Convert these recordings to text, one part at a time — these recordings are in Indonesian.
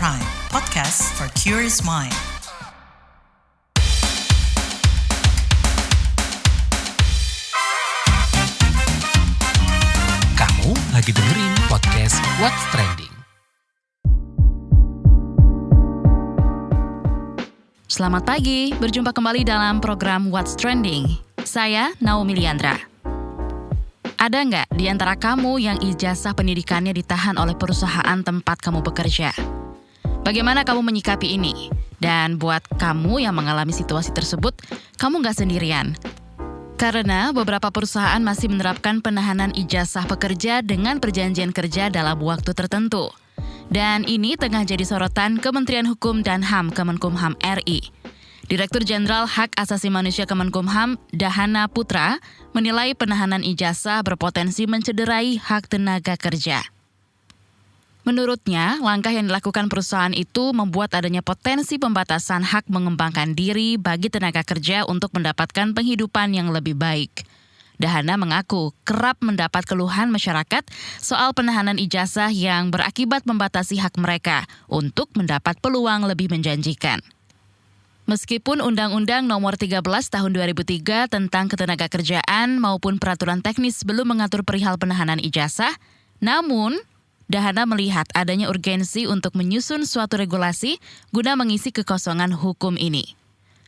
Prime, podcast for curious mind. Kamu lagi dengerin podcast What's Trending. Selamat pagi, berjumpa kembali dalam program What's Trending. Saya Naomi Liandra. Ada nggak di antara kamu yang ijazah pendidikannya ditahan oleh perusahaan tempat kamu bekerja? Bagaimana kamu menyikapi ini? Dan buat kamu yang mengalami situasi tersebut, kamu nggak sendirian. Karena beberapa perusahaan masih menerapkan penahanan ijazah pekerja dengan perjanjian kerja dalam waktu tertentu. Dan ini tengah jadi sorotan Kementerian Hukum dan HAM Kemenkumham RI. Direktur Jenderal Hak Asasi Manusia Kemenkumham, Dahana Putra, menilai penahanan ijazah berpotensi mencederai hak tenaga kerja. Menurutnya, langkah yang dilakukan perusahaan itu membuat adanya potensi pembatasan hak mengembangkan diri bagi tenaga kerja untuk mendapatkan penghidupan yang lebih baik. Dahana mengaku kerap mendapat keluhan masyarakat soal penahanan ijazah yang berakibat membatasi hak mereka untuk mendapat peluang lebih menjanjikan. Meskipun Undang-Undang Nomor 13 Tahun 2003 tentang Ketenagakerjaan maupun peraturan teknis belum mengatur perihal penahanan ijazah, namun Dahana melihat adanya urgensi untuk menyusun suatu regulasi guna mengisi kekosongan hukum ini.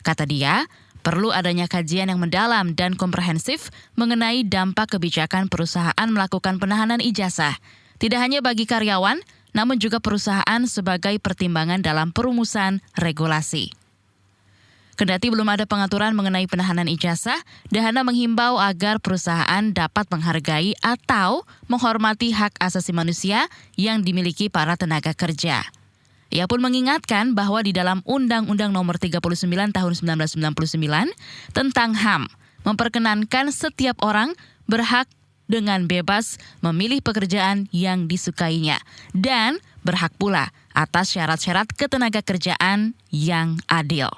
Kata dia, perlu adanya kajian yang mendalam dan komprehensif mengenai dampak kebijakan perusahaan melakukan penahanan ijazah, tidak hanya bagi karyawan, namun juga perusahaan sebagai pertimbangan dalam perumusan regulasi. Kendati belum ada pengaturan mengenai penahanan ijazah, Dahana menghimbau agar perusahaan dapat menghargai atau menghormati hak asasi manusia yang dimiliki para tenaga kerja. Ia pun mengingatkan bahwa di dalam Undang-Undang Nomor 39 Tahun 1999 tentang HAM memperkenankan setiap orang berhak dengan bebas memilih pekerjaan yang disukainya dan berhak pula atas syarat-syarat ketenagakerjaan yang adil.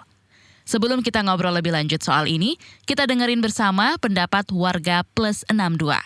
Sebelum kita ngobrol lebih lanjut soal ini, kita dengerin bersama pendapat warga Plus 62.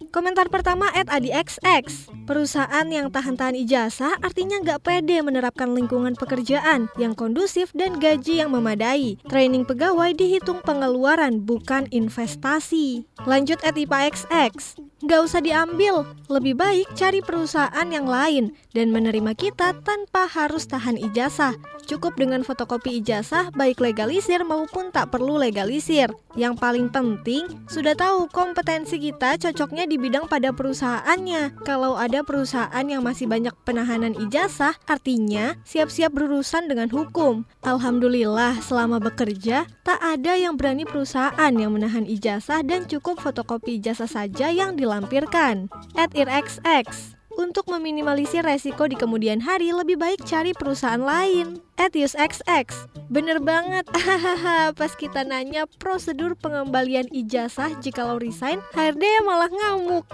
Komentar pertama @adixx. Perusahaan yang tahan-tahan ijazah artinya nggak pede menerapkan lingkungan pekerjaan yang kondusif dan gaji yang memadai. Training pegawai dihitung pengeluaran, bukan investasi. Lanjut @ipaxx. Nggak usah diambil, lebih baik cari perusahaan yang lain dan menerima kita tanpa harus tahan ijazah. Cukup dengan fotokopi ijazah baik legalisir maupun tak perlu legalisir. Yang paling penting, sudah tahu kompetensi kita cocoknya di bidang pada perusahaannya. Kalau ada perusahaan yang masih banyak penahanan ijazah, artinya siap-siap berurusan dengan hukum. Alhamdulillah, selama bekerja, tak ada yang berani perusahaan yang menahan ijazah dan cukup fotokopi ijazah saja yang dilampirkan. @irxx. Untuk meminimalisir resiko di kemudian hari, lebih baik cari perusahaan lain. @usxx. Bener banget, pas kita nanya prosedur pengembalian ijazah jikalau resign, HRD malah ngamuk.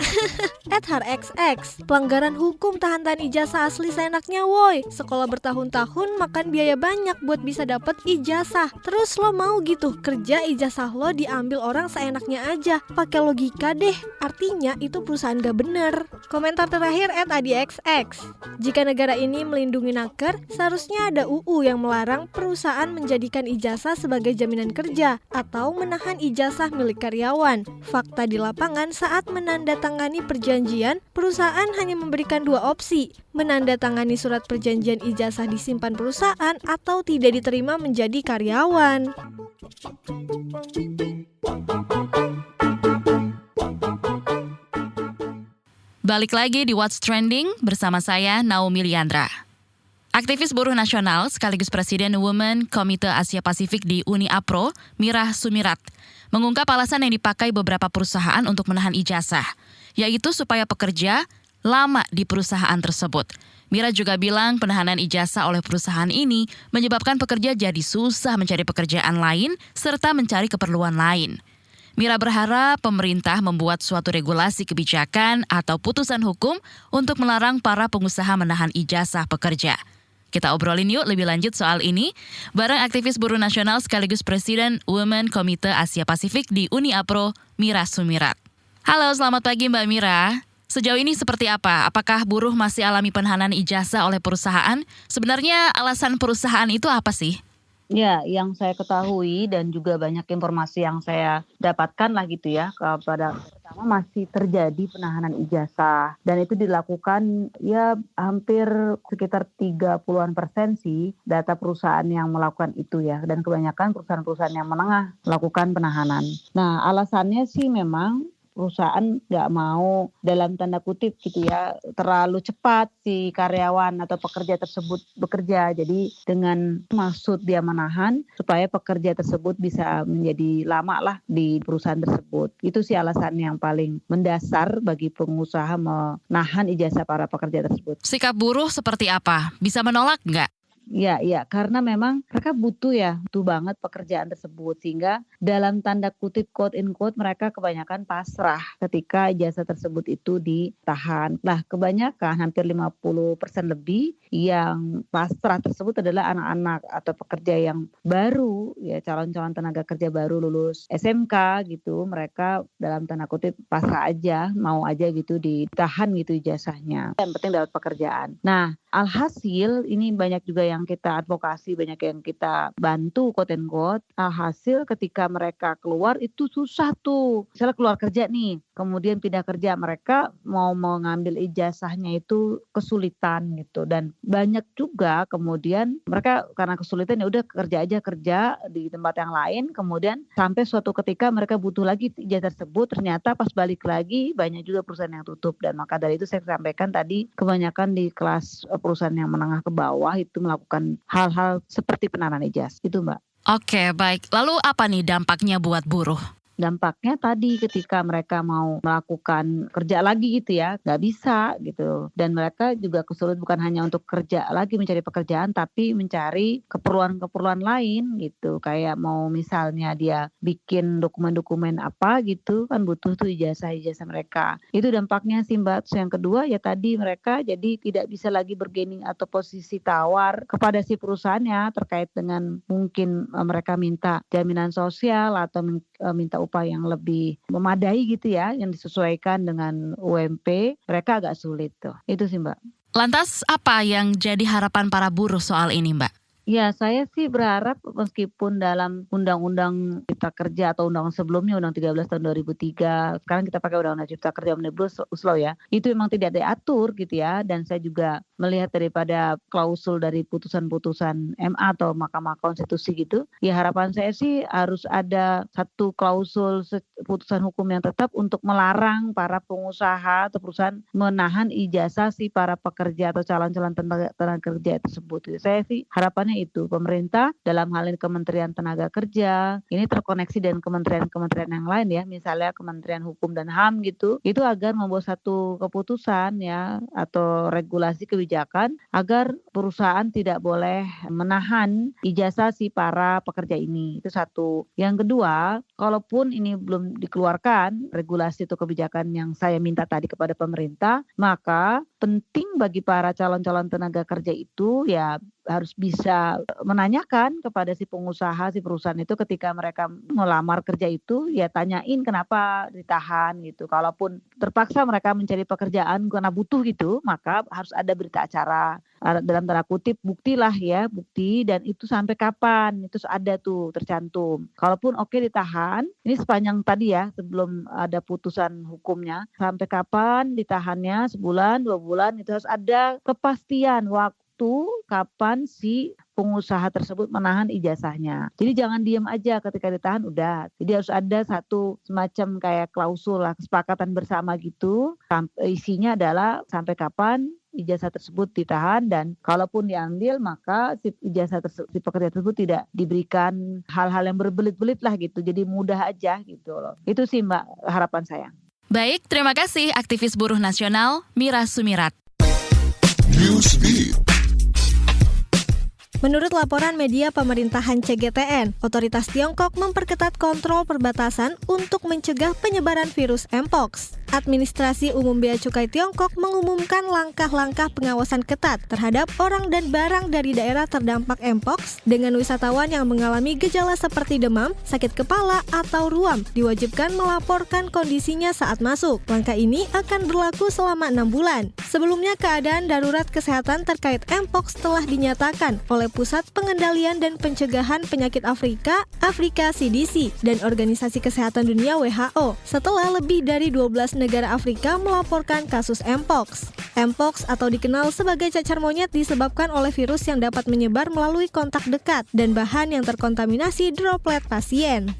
@harxx. Pelanggaran hukum tahan-tahan ijazah asli seenaknya woi. Sekolah bertahun-tahun makan biaya banyak buat bisa dapet ijazah. Terus lo mau gitu kerja ijazah lo diambil orang seenaknya aja. Pakai logika deh, artinya itu perusahaan gak bener. Komentar terakhir @adixx. Jika negara ini melindungi naker, seharusnya ada UU yang melarang perusahaan menjadikan ijazah sebagai jaminan kerja atau menahan ijazah milik karyawan. Fakta di lapangan saat menandatangani perjanjian, perusahaan hanya memberikan dua opsi, menandatangani surat perjanjian ijazah disimpan perusahaan atau tidak diterima menjadi karyawan. Balik lagi di What's Trending bersama saya Naomi Liandra. Aktivis buruh nasional sekaligus Presiden Women Komite Asia Pasifik di Uni APRO, Mirah Sumirat, mengungkap alasan yang dipakai beberapa perusahaan untuk menahan ijazah, yaitu supaya pekerja lama di perusahaan tersebut. Mira juga bilang penahanan ijazah oleh perusahaan ini menyebabkan pekerja jadi susah mencari pekerjaan lain serta mencari keperluan lain. Mira berharap pemerintah membuat suatu regulasi kebijakan atau putusan hukum untuk melarang para pengusaha menahan ijazah pekerja. Kita obrolin yuk lebih lanjut soal ini bareng aktivis buruh nasional sekaligus Presiden Women Komite Asia Pasifik di Uni APRO, Mira Sumirat. Halo, selamat pagi Mbak Mira. Sejauh ini seperti apa? Apakah buruh masih alami penahanan ijazah oleh perusahaan? Sebenarnya alasan perusahaan itu apa sih? Ya, yang saya ketahui dan juga banyak informasi yang saya dapatkan lah gitu ya, pertama masih terjadi penahanan ijazah dan itu dilakukan ya hampir sekitar 30% sih data perusahaan yang melakukan itu ya, dan kebanyakan perusahaan-perusahaan yang menengah melakukan penahanan. Nah, alasannya sih memang perusahaan nggak mau dalam tanda kutip gitu ya terlalu cepat si karyawan atau pekerja tersebut bekerja. Jadi dengan maksud dia menahan supaya pekerja tersebut bisa menjadi lama lah di perusahaan tersebut. Itu sih alasan yang paling mendasar bagi pengusaha menahan ijazah para pekerja tersebut. Sikap buruh seperti apa? Bisa menolak nggak? Ya, karena memang mereka butuh banget pekerjaan tersebut sehingga dalam tanda kutip quote in quote mereka kebanyakan pasrah ketika ijazah tersebut itu ditahan. Nah, kebanyakan hampir 50% lebih yang pasrah tersebut adalah anak-anak atau pekerja yang baru ya, calon-calon tenaga kerja baru lulus SMK gitu. Mereka dalam tanda kutip pasrah aja, mau aja gitu ditahan gitu ijazahnya. Yang penting dapat pekerjaan. Nah, alhasil ini banyak juga yang kita advokasi, banyak yang kita bantu quote and quote. Alhasil ketika mereka keluar itu susah tuh. Misalnya keluar kerja nih, kemudian pindah kerja, mereka mau mengambil ijazahnya itu kesulitan gitu. Dan banyak juga kemudian mereka karena kesulitan ya udah kerja di tempat yang lain, kemudian sampai suatu ketika mereka butuh lagi ijazah tersebut, ternyata pas balik lagi banyak juga perusahaan yang tutup. Dan maka dari itu saya sampaikan tadi kebanyakan di kelas perusahaan yang menengah ke bawah itu melakukan hal-hal seperti penahanan ijazah itu, Mbak. Oke, baik. Lalu apa nih dampaknya buat buruh? Dampaknya tadi ketika mereka mau melakukan kerja lagi gitu ya, nggak bisa gitu. Dan mereka juga kesulitan bukan hanya untuk kerja lagi mencari pekerjaan, tapi mencari keperluan-keperluan lain gitu. Kayak mau misalnya dia bikin dokumen-dokumen apa gitu, kan butuh tuh ijazah-ijazah mereka. Itu dampaknya sih Mbak. Terus yang kedua ya tadi mereka jadi tidak bisa lagi bergaining atau posisi tawar kepada si perusahaannya terkait dengan mungkin mereka minta jaminan sosial atau minta upah yang lebih memadai gitu ya, yang disesuaikan dengan UMP, mereka agak sulit tuh. Itu sih Mbak. Lantas apa yang jadi harapan para buruh soal ini Mbak? Ya, saya sih berharap meskipun dalam Undang-Undang Cipta Kerja atau undang sebelumnya, Undang 13 tahun 2003, sekarang kita pakai Undang-Undang Cipta Kerja Omnibus Law ya, itu memang tidak diatur gitu ya. Dan saya juga melihat daripada klausul dari putusan-putusan MA atau Mahkamah Konstitusi gitu, ya harapan saya sih harus ada satu klausul putusan hukum yang tetap untuk melarang para pengusaha atau perusahaan menahan ijazah si para pekerja atau calon-calon tenaga kerja tersebut. Saya sih harapannya itu pemerintah dalam hal ini Kementerian Tenaga Kerja ini terkoneksi dengan kementerian-kementerian yang lain ya, misalnya Kementerian Hukum dan HAM gitu, itu agar membuat satu keputusan ya atau regulasi kebijakan agar perusahaan tidak boleh menahan ijazah si para pekerja ini. Itu satu. Yang kedua, kalaupun ini belum dikeluarkan regulasi atau kebijakan yang saya minta tadi kepada pemerintah, maka penting bagi para calon-calon tenaga kerja itu ya harus bisa menanyakan kepada si pengusaha, si perusahaan itu ketika mereka melamar kerja itu ya tanyain kenapa ditahan gitu. Kalaupun terpaksa mereka mencari pekerjaan karena butuh gitu, maka harus ada berita acara dalam tanda kutip bukti dan itu sampai kapan itu ada tuh tercantum. Kalaupun oke ditahan, ini sepanjang tadi ya sebelum ada putusan hukumnya, sampai kapan ditahannya, sebulan, 2 bulan, itu harus ada kepastian waktu kapan si pengusaha tersebut menahan ijazahnya. Jadi jangan diam aja ketika ditahan udah. Jadi harus ada satu semacam kayak klausul lah, kesepakatan bersama gitu. Isinya adalah sampai kapan ijazah tersebut ditahan, dan kalaupun diambil maka si ijazah si pekerja tersebut tidak diberikan hal-hal yang berbelit-belit lah gitu. Jadi mudah aja gitu loh. Itu sih Mbak harapan saya. Baik, terima kasih aktivis buruh nasional Mira Sumirat. Newsbeat. Menurut laporan media pemerintahan CGTN, otoritas Tiongkok memperketat kontrol perbatasan untuk mencegah penyebaran virus Mpox. Administrasi Umum Bea Cukai Tiongkok mengumumkan langkah-langkah pengawasan ketat terhadap orang dan barang dari daerah terdampak Mpox dengan wisatawan yang mengalami gejala seperti demam, sakit kepala, atau ruam diwajibkan melaporkan kondisinya saat masuk. Langkah ini akan berlaku selama 6 bulan. Sebelumnya keadaan darurat kesehatan terkait Mpox telah dinyatakan oleh Pusat Pengendalian dan Pencegahan Penyakit Afrika CDC, dan Organisasi Kesehatan Dunia WHO setelah lebih dari 12 negara Afrika melaporkan kasus Mpox. Mpox atau dikenal sebagai cacar monyet disebabkan oleh virus yang dapat menyebar melalui kontak dekat dan bahan yang terkontaminasi droplet pasien.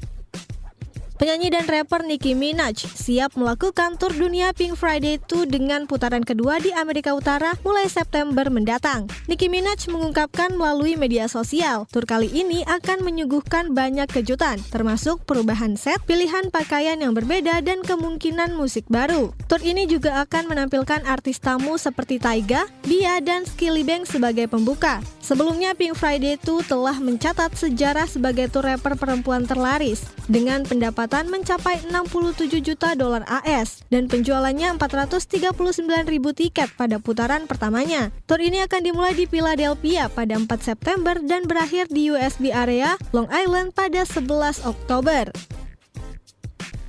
Penyanyi dan rapper Nicki Minaj siap melakukan tur dunia Pink Friday 2 dengan putaran kedua di Amerika Utara mulai September mendatang. Nicki Minaj mengungkapkan melalui media sosial, tur kali ini akan menyuguhkan banyak kejutan, termasuk perubahan set, pilihan pakaian yang berbeda, dan kemungkinan musik baru. Tur ini juga akan menampilkan artis tamu seperti Tyga, Bia, dan Skilly Banks sebagai pembuka. Sebelumnya, Pink Friday 2 telah mencatat sejarah sebagai tur rapper perempuan terlaris dengan pendapatan mencapai 67 juta dolar AS dan penjualannya 439.000 tiket pada putaran pertamanya. Tur ini akan dimulai di Philadelphia pada 4 September dan berakhir di USB area Long Island pada 11 Oktober.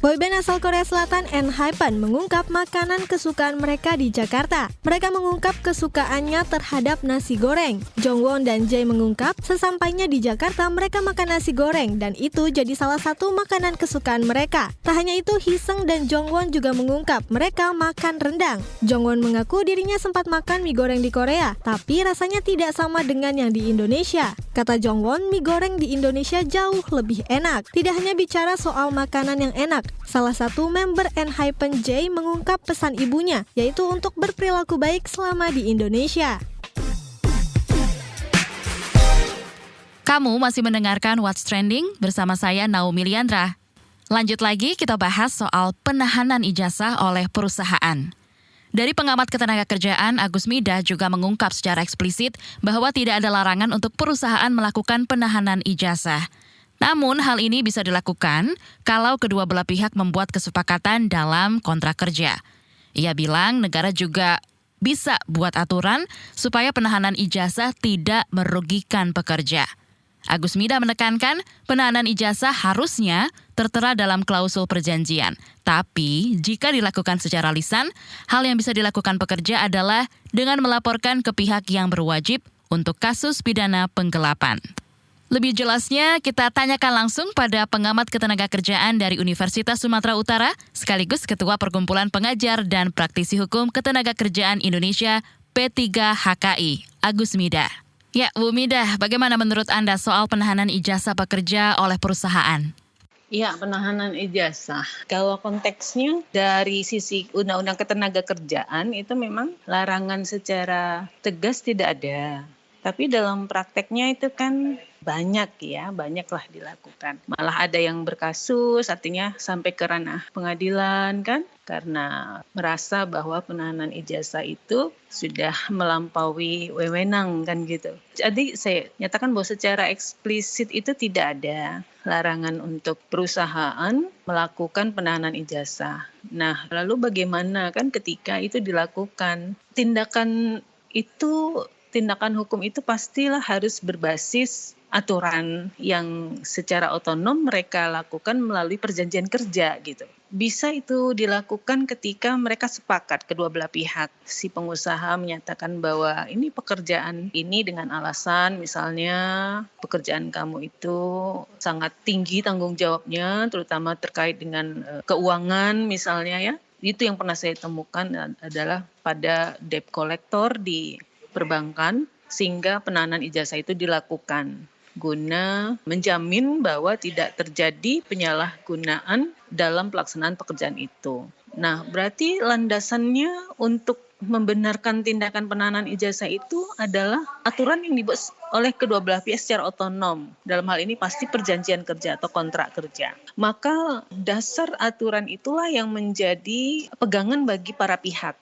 Boyband asal Korea Selatan ENHYPEN mengungkap makanan kesukaan mereka di Jakarta. Mereka mengungkap kesukaannya terhadap nasi goreng. Jongwon dan Jae mengungkap sesampainya di Jakarta mereka makan nasi goreng dan itu jadi salah satu makanan kesukaan mereka. Tak hanya itu, Hiseng dan Jongwon juga mengungkap mereka makan rendang. Jongwon mengaku dirinya sempat makan mie goreng di Korea, tapi rasanya tidak sama dengan yang di Indonesia. Kata Jongwon, mie goreng di Indonesia jauh lebih enak. Tidak hanya bicara soal makanan yang enak, salah satu member ENHYPEN Jae mengungkap pesan ibunya, yaitu untuk berperilaku baik selama di Indonesia. Kamu masih mendengarkan What's Trending bersama saya Naomi Liandra. Lanjut lagi kita bahas soal penahanan ijazah oleh perusahaan. Dari pengamat ketenagakerjaan, Agus Midah juga mengungkap secara eksplisit bahwa tidak ada larangan untuk perusahaan melakukan penahanan ijazah. Namun hal ini bisa dilakukan kalau kedua belah pihak membuat kesepakatan dalam kontrak kerja. Ia bilang negara juga bisa buat aturan supaya penahanan ijazah tidak merugikan pekerja. Agus Midah menekankan penahanan ijazah harusnya tertera dalam klausul perjanjian. Tapi jika dilakukan secara lisan, hal yang bisa dilakukan pekerja adalah dengan melaporkan ke pihak yang berwajib untuk kasus pidana penggelapan. Lebih jelasnya, kita tanyakan langsung pada pengamat ketenagakerjaan dari Universitas Sumatera Utara, sekaligus Ketua Perkumpulan Pengajar dan Praktisi Hukum Ketenagakerjaan Indonesia P3HKI, Agus Midah. Ya, Bu Midah, bagaimana menurut Anda soal penahanan ijazah pekerja oleh perusahaan? Ya, penahanan ijazah. Kalau konteksnya dari sisi Undang-Undang Ketenagakerjaan itu memang larangan secara tegas tidak ada. Tapi dalam prakteknya itu kan banyaklah dilakukan. Malah ada yang berkasus, artinya sampai ke ranah pengadilan kan, karena merasa bahwa penahanan ijazah itu sudah melampaui wewenang kan gitu. Jadi saya nyatakan bahwa secara eksplisit itu tidak ada larangan untuk perusahaan melakukan penahanan ijazah. Nah, lalu bagaimana kan ketika itu dilakukan? Tindakan hukum itu pastilah harus berbasis aturan yang secara otonom mereka lakukan melalui perjanjian kerja gitu. Bisa itu dilakukan ketika mereka sepakat kedua belah pihak. Si pengusaha menyatakan bahwa ini pekerjaan ini dengan alasan misalnya pekerjaan kamu itu sangat tinggi tanggung jawabnya, terutama terkait dengan keuangan misalnya ya. Itu yang pernah saya temukan adalah pada debt collector di perbankan, sehingga penahanan ijazah itu dilakukan guna menjamin bahwa tidak terjadi penyalahgunaan dalam pelaksanaan pekerjaan itu. Nah, berarti landasannya untuk membenarkan tindakan penahanan ijazah itu adalah aturan yang dibuat oleh kedua belah pihak secara otonom. Dalam hal ini pasti perjanjian kerja atau kontrak kerja. Maka dasar aturan itulah yang menjadi pegangan bagi para pihak.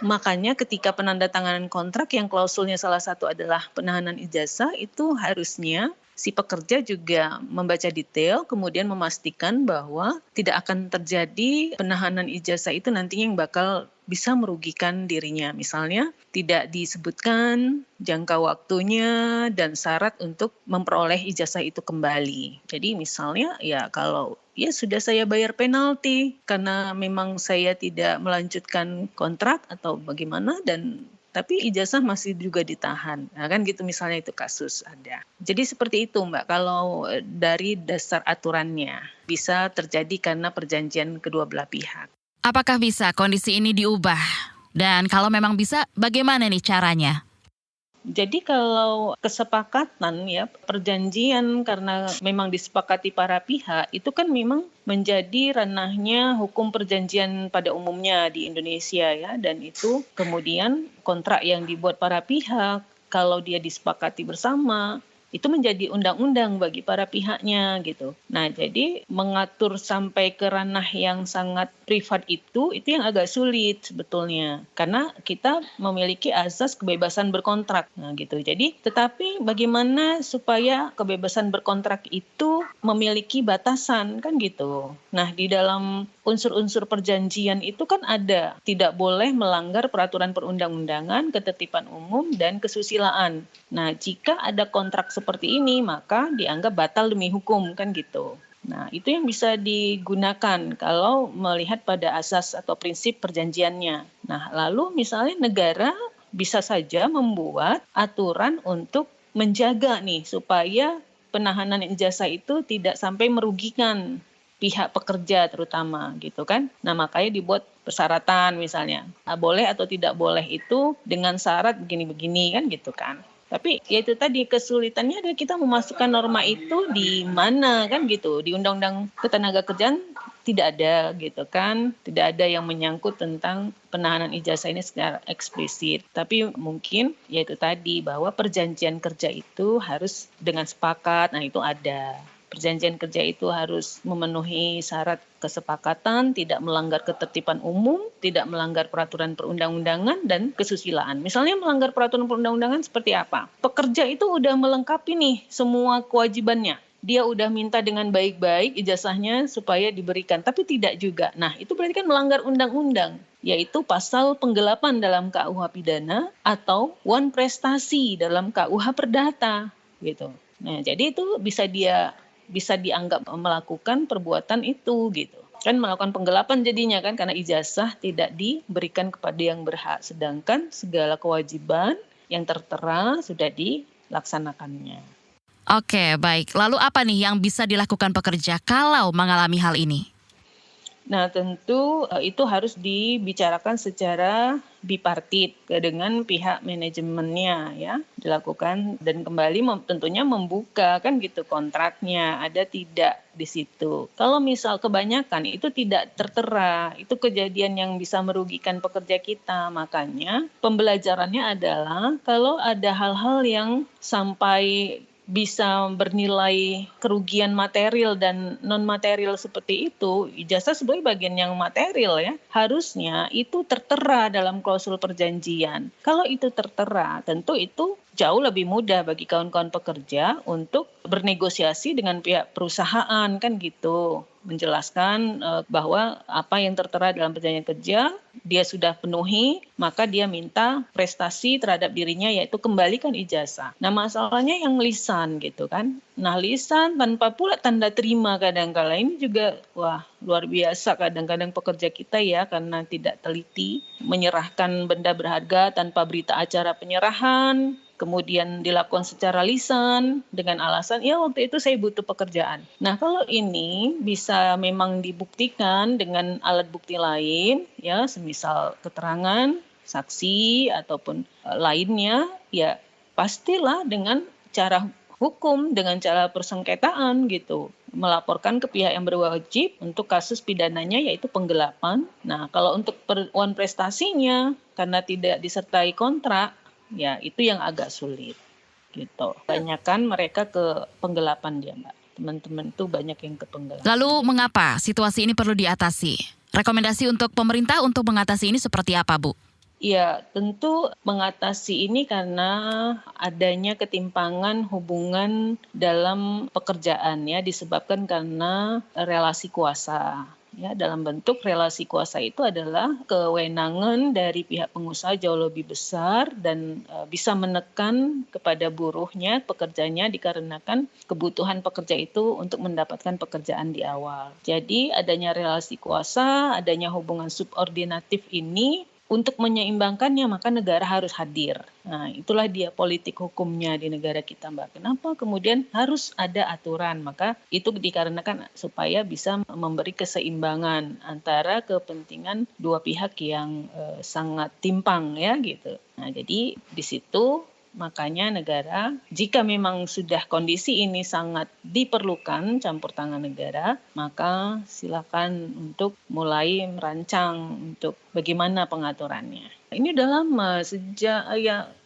Makanya ketika penandatanganan kontrak yang klausulnya salah satu adalah penahanan ijazah, itu harusnya si pekerja juga membaca detail, kemudian memastikan bahwa tidak akan terjadi penahanan ijazah itu nantinya yang bakal bisa merugikan dirinya. Misalnya tidak disebutkan jangka waktunya dan syarat untuk memperoleh ijazah itu kembali. Jadi misalnya ya kalau ya sudah saya bayar penalti karena memang saya tidak melanjutkan kontrak atau bagaimana tapi ijazah masih juga ditahan. Nah, kan gitu misalnya itu kasus ada. Jadi seperti itu Mbak, kalau dari dasar aturannya bisa terjadi karena perjanjian kedua belah pihak. Apakah bisa kondisi ini diubah? Dan kalau memang bisa, bagaimana nih caranya? Jadi kalau kesepakatan ya perjanjian karena memang disepakati para pihak itu kan memang menjadi ranahnya hukum perjanjian pada umumnya di Indonesia ya, dan itu kemudian kontrak yang dibuat para pihak kalau dia disepakati bersama itu menjadi undang-undang bagi para pihaknya gitu. Nah, jadi mengatur sampai ke ranah yang sangat privat itu yang agak sulit sebetulnya. Karena kita memiliki azas kebebasan berkontrak. Nah, gitu. Jadi, tetapi bagaimana supaya kebebasan berkontrak itu memiliki batasan kan gitu. Nah, di dalam unsur-unsur perjanjian itu kan ada tidak boleh melanggar peraturan perundang-undangan, ketertiban umum, dan kesusilaan. Nah, jika ada kontrak seperti ini, maka dianggap batal demi hukum, kan gitu. Nah, itu yang bisa digunakan kalau melihat pada asas atau prinsip perjanjiannya. Nah, lalu misalnya negara bisa saja membuat aturan untuk menjaga nih, supaya penahanan ijazah itu tidak sampai merugikan pihak pekerja terutama gitu kan. Nah, makanya dibuat persyaratan misalnya. Boleh atau tidak boleh itu dengan syarat begini-begini kan gitu kan. Tapi ya itu tadi kesulitannya adalah kita memasukkan norma itu di mana kan gitu. Di Undang-Undang Ketenagakerjaan tidak ada gitu kan. Tidak ada yang menyangkut tentang penahanan ijazah ini secara eksplisit. Tapi mungkin ya itu tadi bahwa perjanjian kerja itu harus dengan sepakat. Nah, itu ada. Perjanjian kerja itu harus memenuhi syarat kesepakatan, tidak melanggar ketertiban umum, tidak melanggar peraturan perundang-undangan, dan kesusilaan. Misalnya melanggar peraturan perundang-undangan seperti apa? Pekerja itu udah melengkapi nih semua kewajibannya. Dia udah minta dengan baik-baik ijazahnya supaya diberikan, tapi tidak juga. Nah, itu berarti kan melanggar undang-undang, yaitu pasal penggelapan dalam KUH pidana atau wan prestasi dalam KUH perdata gitu. Nah, jadi itu bisa dianggap melakukan perbuatan itu gitu. Kan melakukan penggelapan jadinya kan karena ijazah tidak diberikan kepada yang berhak, sedangkan segala kewajiban yang tertera sudah dilaksanakannya. Oke, baik. Lalu apa nih yang bisa dilakukan pekerja kalau mengalami hal ini? Nah, tentu itu harus dibicarakan secara bipartit dengan pihak manajemennya ya, dilakukan dan kembali tentunya membuka kan gitu kontraknya ada tidak di situ. Kalau misal kebanyakan itu tidak tertera, itu kejadian yang bisa merugikan pekerja kita. Makanya pembelajarannya adalah kalau ada hal-hal yang sampai bisa bernilai kerugian material dan non material seperti itu, ijazah sebagai bagian yang material ya, harusnya itu tertera dalam klausul perjanjian. Kalau itu tertera, tentu itu jauh lebih mudah bagi kawan-kawan pekerja untuk bernegosiasi dengan pihak perusahaan kan gitu. Menjelaskan bahwa apa yang tertera dalam perjanjian kerja dia sudah penuhi, maka dia minta prestasi terhadap dirinya yaitu kembalikan ijazah. Nah, masalahnya yang lisan gitu kan. Nah, lisan tanpa pula tanda terima kadang-kala ini juga luar biasa kadang-kadang pekerja kita ya karena tidak teliti menyerahkan benda berharga tanpa berita acara penyerahan. Kemudian dilakukan secara lisan dengan alasan ya waktu itu saya butuh pekerjaan. Nah, kalau ini bisa memang dibuktikan dengan alat bukti lain ya semisal keterangan saksi ataupun lainnya ya pastilah dengan cara hukum, dengan cara persengketaan gitu, melaporkan ke pihak yang berwajib untuk kasus pidananya yaitu penggelapan. Nah, kalau untuk wan prestasinya karena tidak disertai kontrak ya itu yang agak sulit gitu. Banyakan mereka ke penggelapan dia Mbak. Teman-teman tuh banyak yang ke penggelapan. Lalu mengapa situasi ini perlu diatasi? Rekomendasi untuk pemerintah untuk mengatasi ini seperti apa, Bu? Ya, tentu mengatasi ini karena adanya ketimpangan hubungan dalam pekerjaan ya, disebabkan karena relasi kuasa. Ya, dalam bentuk relasi kuasa itu adalah kewenangan dari pihak pengusaha jauh lebih besar dan bisa menekan kepada buruhnya, pekerjanya dikarenakan kebutuhan pekerja itu untuk mendapatkan pekerjaan di awal. Jadi adanya relasi kuasa, adanya hubungan subordinatif ini untuk menyeimbangkannya maka negara harus hadir. Nah, itulah dia politik hukumnya di negara kita, Mbak. Kenapa kemudian harus ada aturan? Maka itu dikarenakan supaya bisa memberi keseimbangan antara kepentingan dua pihak yang sangat timpang ya gitu. Nah, jadi di situ makanya negara, jika memang sudah kondisi ini sangat diperlukan campur tangan negara, maka silakan untuk mulai merancang untuk bagaimana pengaturannya. Ini udah lama, sejak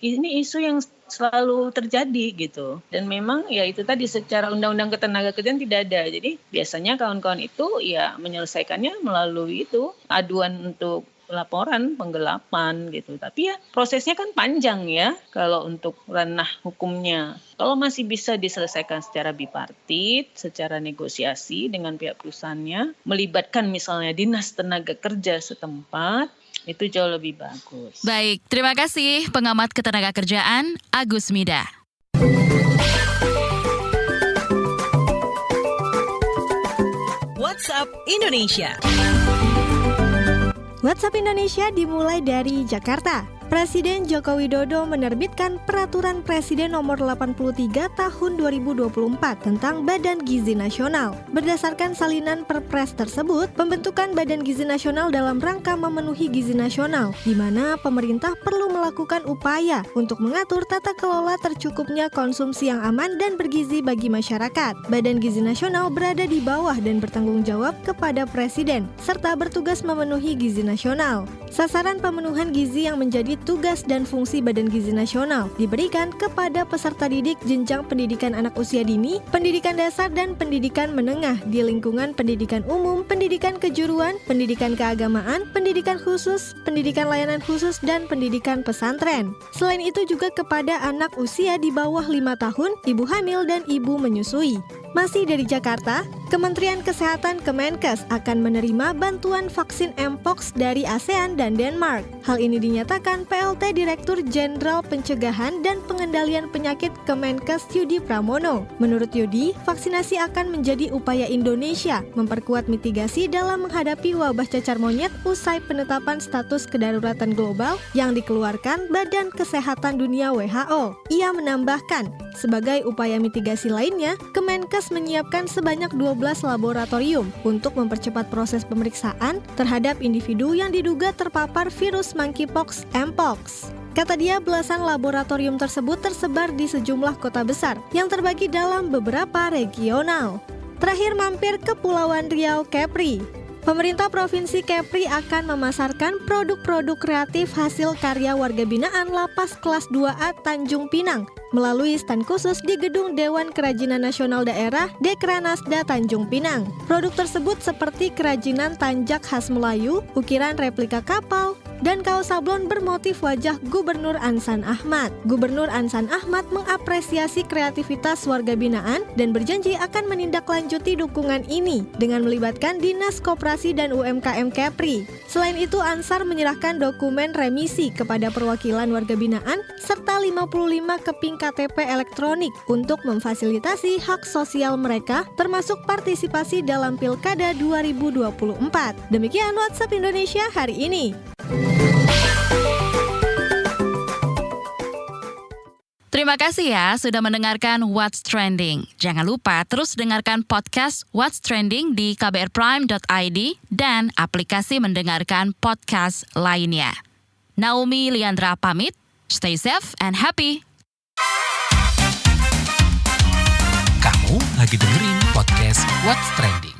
ini isu yang selalu terjadi gitu. Dan memang ya itu tadi secara undang-undang ketenagakerjaan tidak ada. Jadi biasanya kawan-kawan itu ya menyelesaikannya melalui itu aduan untuk laporan penggelapan gitu. Tapi ya prosesnya kan panjang ya kalau untuk ranah hukumnya. Kalau masih bisa diselesaikan secara bipartit, secara negosiasi dengan pihak perusahaannya, melibatkan misalnya Dinas Tenaga Kerja setempat, itu jauh lebih bagus. Baik, terima kasih pengamat ketenagakerjaan Agus Mida. WhatsApp Indonesia. WhatsApp Indonesia dimulai dari Jakarta. Presiden Joko Widodo menerbitkan Peraturan Presiden Nomor 83 Tahun 2024 tentang Badan Gizi Nasional. Berdasarkan salinan Perpres tersebut, pembentukan Badan Gizi Nasional dalam rangka memenuhi gizi nasional, di mana pemerintah perlu melakukan upaya untuk mengatur tata kelola tercukupnya konsumsi yang aman dan bergizi bagi masyarakat. Badan Gizi Nasional berada di bawah dan bertanggung jawab kepada Presiden, serta bertugas memenuhi gizi nasional. Sasaran pemenuhan gizi yang menjadi tugas dan fungsi Badan Gizi Nasional diberikan kepada peserta didik jenjang pendidikan anak usia dini, pendidikan dasar dan pendidikan menengah di lingkungan pendidikan umum, pendidikan kejuruan, pendidikan keagamaan, pendidikan khusus, pendidikan layanan khusus, dan pendidikan pesantren. Selain itu juga kepada anak usia di bawah 5 tahun, ibu hamil dan ibu menyusui. Masih dari Jakarta, Kementerian Kesehatan Kemenkes akan menerima bantuan vaksin Mpox dari ASEAN dan Denmark. Hal ini dinyatakan PLT Direktur Jenderal Pencegahan dan Pengendalian Penyakit Kemenkes Yudi Pramono. Menurut Yudi, vaksinasi akan menjadi upaya Indonesia memperkuat mitigasi dalam menghadapi wabah cacar monyet usai penetapan status kedaruratan global yang dikeluarkan Badan Kesehatan Dunia WHO. Ia menambahkan, sebagai upaya mitigasi lainnya, Kemenkes menyiapkan sebanyak 12 laboratorium untuk mempercepat proses pemeriksaan terhadap individu yang diduga terpapar virus monkeypox Mpox. Kata dia, belasan laboratorium tersebut tersebar di sejumlah kota besar yang terbagi dalam beberapa regional. Terakhir mampir ke Kepulauan Riau, Kepri. Pemerintah Provinsi Kepri akan memasarkan produk-produk kreatif hasil karya warga binaan Lapas Kelas 2A Tanjung Pinang melalui stand khusus di Gedung Dewan Kerajinan Nasional Daerah Dekranasda Tanjung Pinang. Produk tersebut seperti kerajinan tanjak khas Melayu, ukiran replika kapal, dan kaos sablon bermotif wajah Gubernur Ansan Ahmad. Gubernur Ansan Ahmad mengapresiasi kreativitas warga binaan dan berjanji akan menindaklanjuti dukungan ini dengan melibatkan Dinas Koperasi dan UMKM Kepri. Selain itu, Ansar menyerahkan dokumen remisi kepada perwakilan warga binaan serta 55 keping KTP elektronik untuk memfasilitasi hak sosial mereka termasuk partisipasi dalam Pilkada 2024. Demikian WhatsApp Indonesia hari ini. Terima kasih ya sudah mendengarkan What's Trending. Jangan lupa terus dengarkan podcast What's Trending di kbrprime.id dan aplikasi mendengarkan podcast lainnya. Naomi Liandra pamit, stay safe and happy. Kamu lagi dengerin podcast What's Trending.